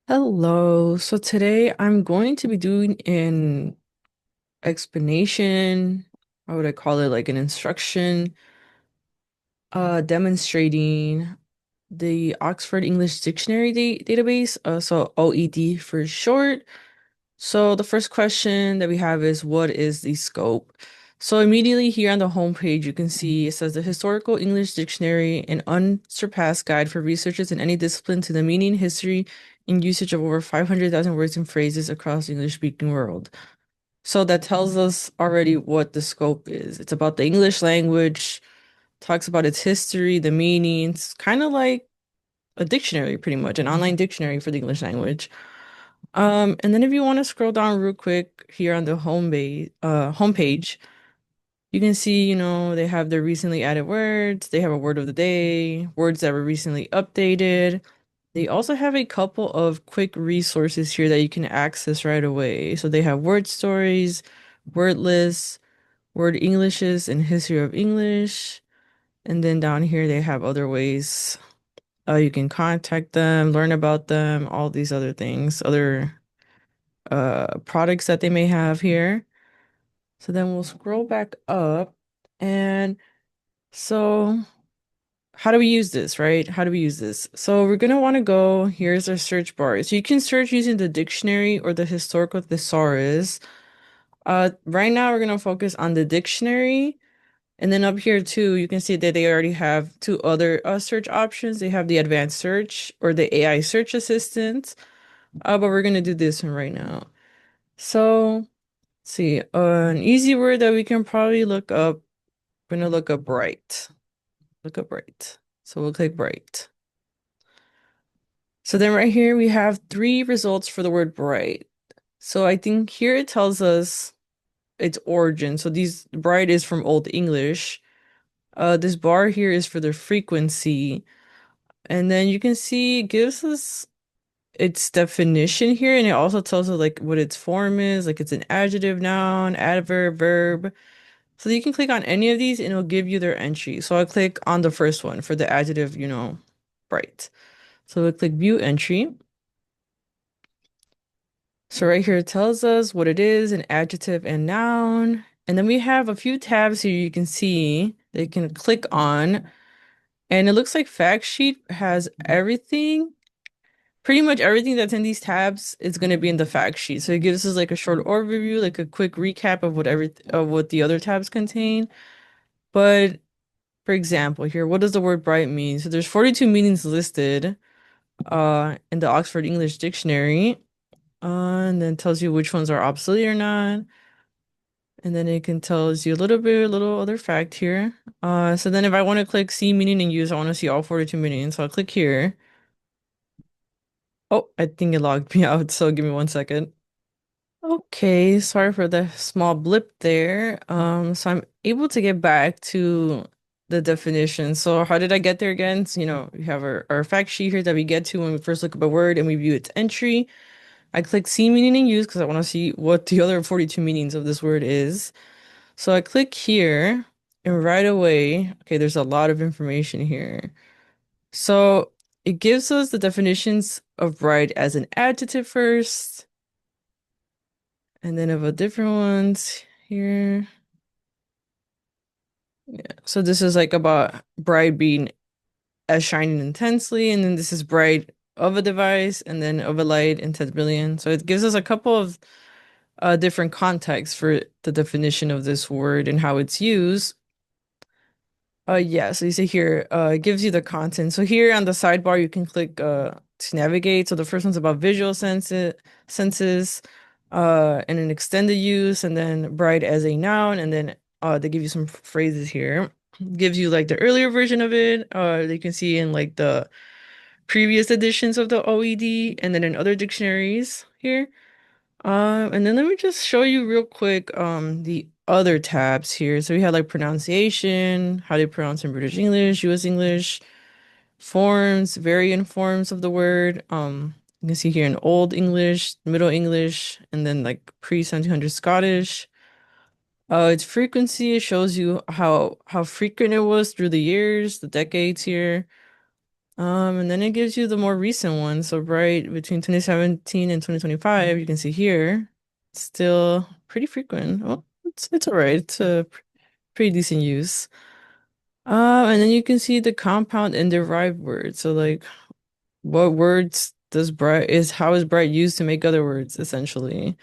Hello. So today I'm going to be doing an explanation. How would I call it? Like an instruction, demonstrating the Oxford English Dictionary database, so OED for short. So the first question that we have is, what is the scope? So immediately here on the homepage, you can see it says the Historical English Dictionary, an unsurpassed guide for researchers in any discipline to the meaning, history, and usage of over 500,000 words and phrases across the English-speaking world. So that tells us already what the scope is. It's about the English language, talks about its history, the meanings, kind of like a dictionary, pretty much, an online dictionary for the English language. And then if you want to scroll down real quick here on the homepage, you can see, they have their recently added words, they have a word of the day, words that were recently updated. They also have a couple of quick resources here that you can access right away. So they have word stories, word lists, word Englishes, and history of English. And then down here they have other ways you can contact them, learn about them, all these other things, other products that they may have here. So then we'll scroll back up. And so how do we use this, right? How do we use this? So we're gonna want to go, here's our search bar. So you can search using the dictionary or the historical thesaurus. Right now we're gonna focus on the dictionary. And then up here too, you can see that they already have two other search options. They have the advanced search or the AI search assistant. But we're gonna do this one right now. So see, an easy word that we can probably look up. We're gonna look up bright. Look up bright. So we'll click bright. So then right here we have three results for the word bright. So I think here it tells us its origin. So these bright is from Old English. This bar here is for the frequency. And then you can see it gives us its definition here, and it also tells us like what its form is, like it's an adjective, noun, adverb, verb. So you can click on any of these and it'll give you their entry. So I'll click on the first one for the adjective, bright. So we'll click view entry. So right here it tells us what it is, an adjective and noun. And then we have a few tabs here you can see that you can click on. And it looks like fact sheet has everything. Pretty much everything that's in these tabs is going to be in the fact sheet. So it gives us like a short overview, like a quick recap of what the other tabs contain. But for example, here, what does the word bright mean? So there's 42 meanings listed in the Oxford English Dictionary. And then tells you which ones are obsolete or not. And then it can tells you a little other fact here. So then if I want to click see meaning and use, I want to see all 42 meanings. So I'll click here. Oh, I think it logged me out, so give me 1 second. Okay, sorry for the small blip there. So I'm able to get back to the definition. So how did I get there again? So, we have our fact sheet here that we get to when we first look up a word and we view its entry. I click see meaning and use because I want to see what the other 42 meanings of this word is. So I click here and right away, okay, there's a lot of information here. So it gives us the definitions of bright as an adjective first, and then of a different ones here. Yeah. So this is like about bright being as shining intensely, and then this is bright of a device, and then of a light intense brilliant. So it gives us a couple of different contexts for the definition of this word and how it's used. Yeah, so you see here, it gives you the content. So here on the sidebar, you can click to navigate. So the first one's about visual senses, and an extended use, and then bright as a noun, and then they give you some phrases here. Gives you like the earlier version of it. You can see in like the previous editions of the OED, and then in other dictionaries here. And then let me just show you real quick the other tabs here. So we have like pronunciation, how they pronounce in British English, US English, forms, variant forms of the word. You can see here in Old English, Middle English, and then like pre-1700 Scottish. Its frequency, it shows you how frequent it was through the years, the decades here. And then it gives you the more recent ones. So right between 2017 and 2025, you can see here, it's still pretty frequent. Well, it's all right. It's a pretty decent use. And then you can see the compound and derived words. So like what words does bright is how is bright used to make other words, essentially.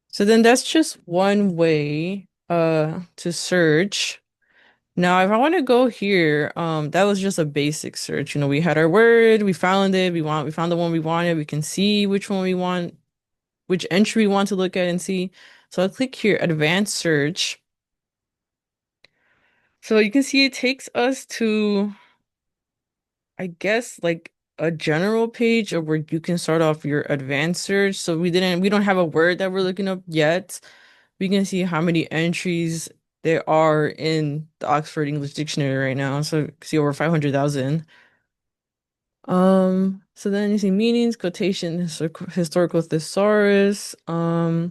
So then that's just one way to search. Now, if I want to go here, that was just a basic search. You know, we had our word, we found it, we found the one we wanted. We can see which one we want, which entry we want to look at and see. So I'll click here, advanced search. So you can see it takes us to, I guess, like a general page of where you can start off your advanced search. So we don't have a word that we're looking up yet. We can see how many entries there are in the Oxford English Dictionary right now. So you can see over 500,000. So then you see meanings, quotation, historical thesaurus. So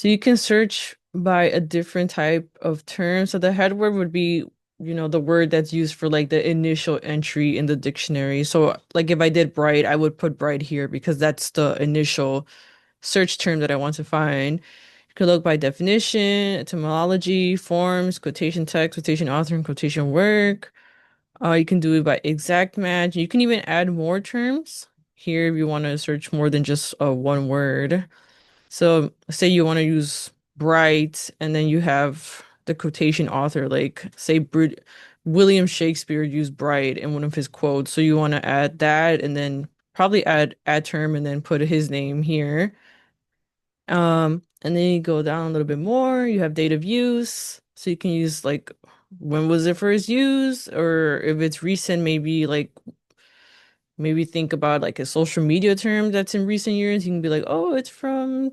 you can search by a different type of term. So the head word would be, you know, the word that's used for like the initial entry in the dictionary. So like if I did bright, I would put bright here because that's the initial search term that I want to find. You could look by definition, etymology, forms, quotation text, quotation author, and quotation work. You can do it by exact match. You can even add more terms here if you want to search more than just one word. So say you want to use bright, and then you have the quotation author, like say William Shakespeare used bright in one of his quotes. So you want to add that, and then probably add term, and then put his name here. And then you go down a little bit more, you have date of use. So you can use like when was it first used, or if it's recent, maybe think about like a social media term that's in recent years. You can be like, oh, it's from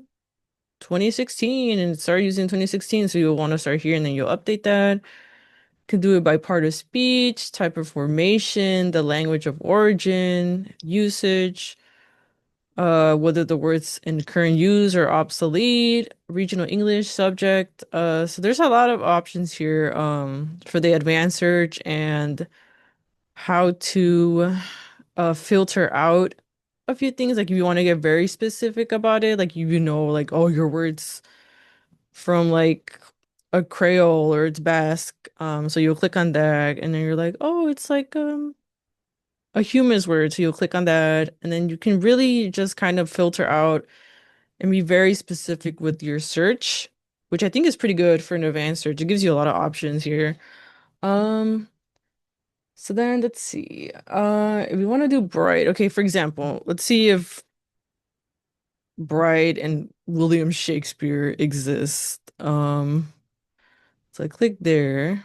2016 and it started using 2016. So you'll want to start here and then you'll update that. You can do it by part of speech, type of formation, the language of origin, usage, whether the words in current use are obsolete, regional English subject. So there's a lot of options here for the advanced search and how to filter out a few things. Like if you want to get very specific about it, like you know, like oh, your words from like a Creole or it's Basque. So you'll click on that, and then you're like, oh, it's like a human's word. So you'll click on that, and then you can really just kind of filter out and be very specific with your search, which I think is pretty good for an advanced search. It gives you a lot of options here. Um, so then let's see. If we want to do bright, okay, for example, let's see if Bright and William Shakespeare exist. So I click there.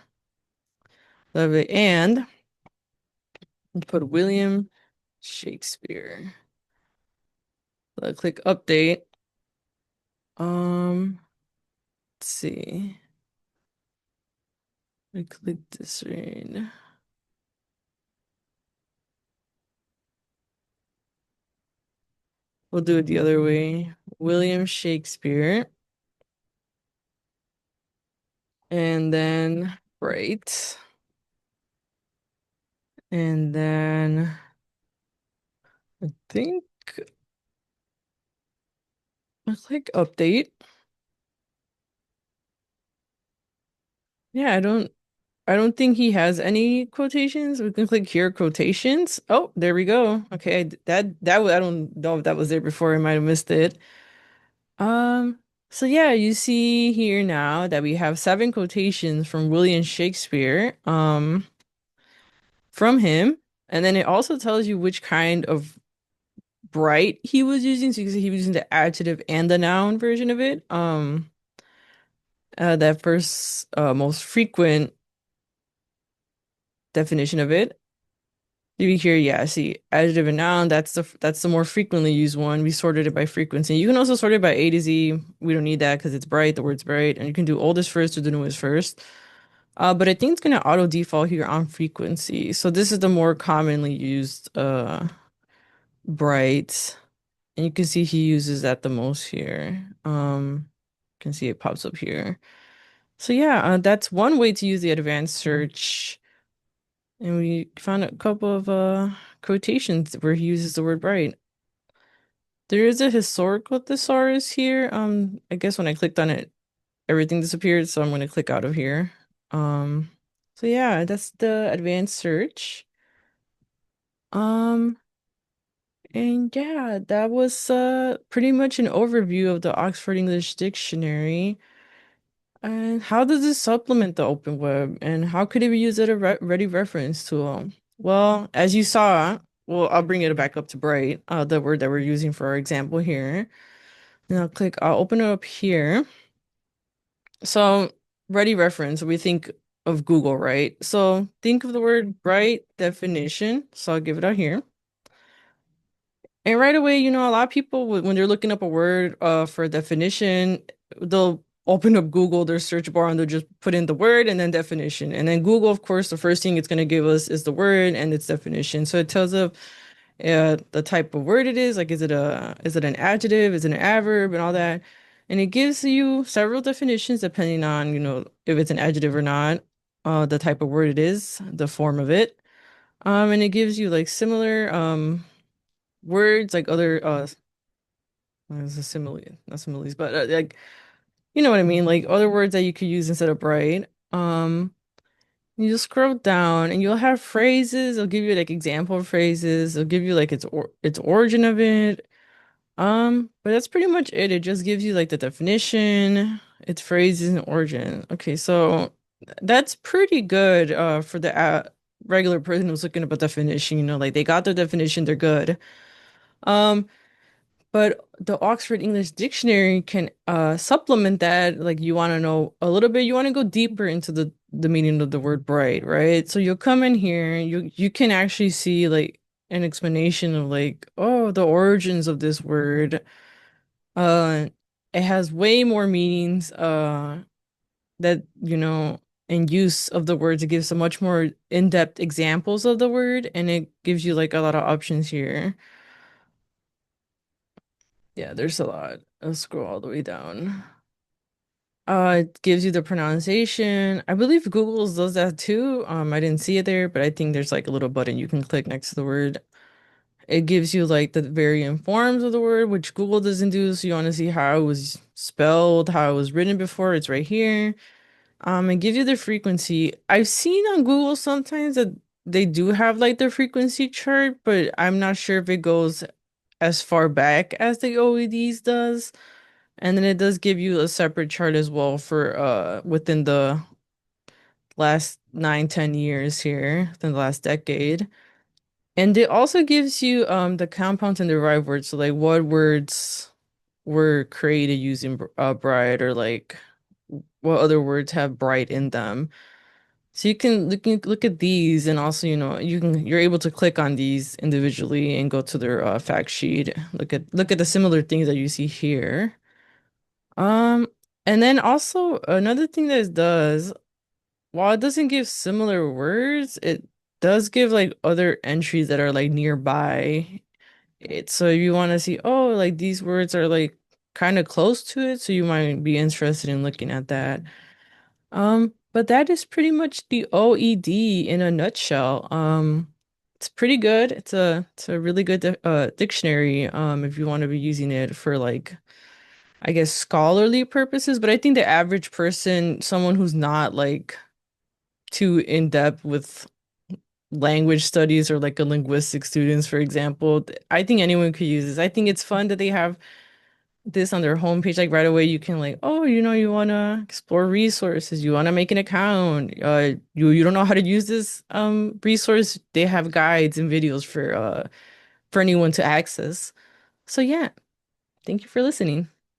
Love it. And put William Shakespeare. So I click update. Let's see. I click this right. We'll do it the other way. William Shakespeare. And then Bright. And then I think I click update. Yeah, I don't think he has any quotations. We can click here quotations. Oh, there we go. Okay, I don't know if that was there before. I might have missed it. Um, so yeah, you see here now that we have seven quotations from William Shakespeare, from him, and then it also tells you which kind of bright he was using. So you can see he was using the adjective and the noun version of it. That first, most frequent definition of it. You here, yeah, see, adjective and noun. That's the more frequently used one. We sorted it by frequency. You can also sort it by A to Z. We don't need that because it's bright. The word's bright, and you can do oldest first or the newest first. But I think it's gonna auto default here on frequency. So this is the more commonly used bright, and you can see he uses that the most here. You can see it pops up here. So yeah, that's one way to use the advanced search. And we found a couple of quotations where he uses the word bright. There is a historical thesaurus here. I guess when I clicked on it, everything disappeared, so I'm gonna click out of here. Um, so yeah, that's the advanced search. Um, and yeah, that was pretty much an overview of the Oxford English Dictionary. And how does this supplement the open web, and how could it be used as a ready reference tool? Well, as you saw, well, I'll bring it back up to bright, the word that we're using for our example here. And I'll open it up here. So, ready reference, we think of Google, right? So, think of the word bright definition. So, I'll give it out here. And right away, a lot of people, when they're looking up a word for a definition, they'll open up Google, their search bar, and they'll just put in the word and then definition. And then Google, of course, the first thing it's going to give us is the word and its definition. So it tells us the type of word it is, like is it an adjective, is it an adverb, and all that. And it gives you several definitions depending on, if it's an adjective or not, the type of word it is, the form of it. And it gives you like similar words like other it's a simile, not similes, but like you know what I mean, like other words that you could use instead of bright. You just scroll down and you'll have phrases. It'll give you like example phrases. It'll give you like its origin of it. But that's pretty much it. It just gives you like the definition, its phrases and origin. Okay, so that's pretty good for the regular person who's looking up a definition, like they got the definition, they're good. Um, but the Oxford English Dictionary can supplement that. Like you want to know a little bit, you want to go deeper into the meaning of the word bright, right? So you'll come in here, you can actually see like an explanation of like, oh, the origins of this word. Uh, it has way more meanings that, and use of the words. It gives a much more in-depth examples of the word, and it gives you like a lot of options here. Yeah, there's a lot. I'll scroll all the way down. It gives you the pronunciation. I believe Google's does that too. I didn't see it there, but I think there's like a little button you can click next to the word. It gives you like the variant forms of the word, which Google doesn't do. So you want to see how it was spelled, how it was written before. It's right here. It gives you the frequency. I've seen on Google sometimes that they do have like the frequency chart, but I'm not sure if it goes as far back as the OEDs does. And then it does give you a separate chart as well for within the last 9, 10 years here, within the last decade. And it also gives you the compounds and derived words, so like what words were created using bright, or like what other words have bright in them. So you can look at these, and also you're able to click on these individually and go to their fact sheet. Look at the similar things that you see here. Um, and then also another thing that it does, while it doesn't give similar words, it does give like other entries that are like nearby. So if you want to see, oh, like these words are like kind of close to it, so you might be interested in looking at that. But that is pretty much the OED in a nutshell. It's pretty good. It's a really good dictionary if you want to be using it for like, I guess, scholarly purposes. But I think the average person, someone who's not like too in depth with language studies or like a linguistic students, for example, I think anyone could use this. I think it's fun that they have this on their homepage. Like right away, you can like, oh, you want to explore resources, you want to make an account. You don't know how to use this resource. They have guides and videos for anyone to access. So yeah, thank you for listening.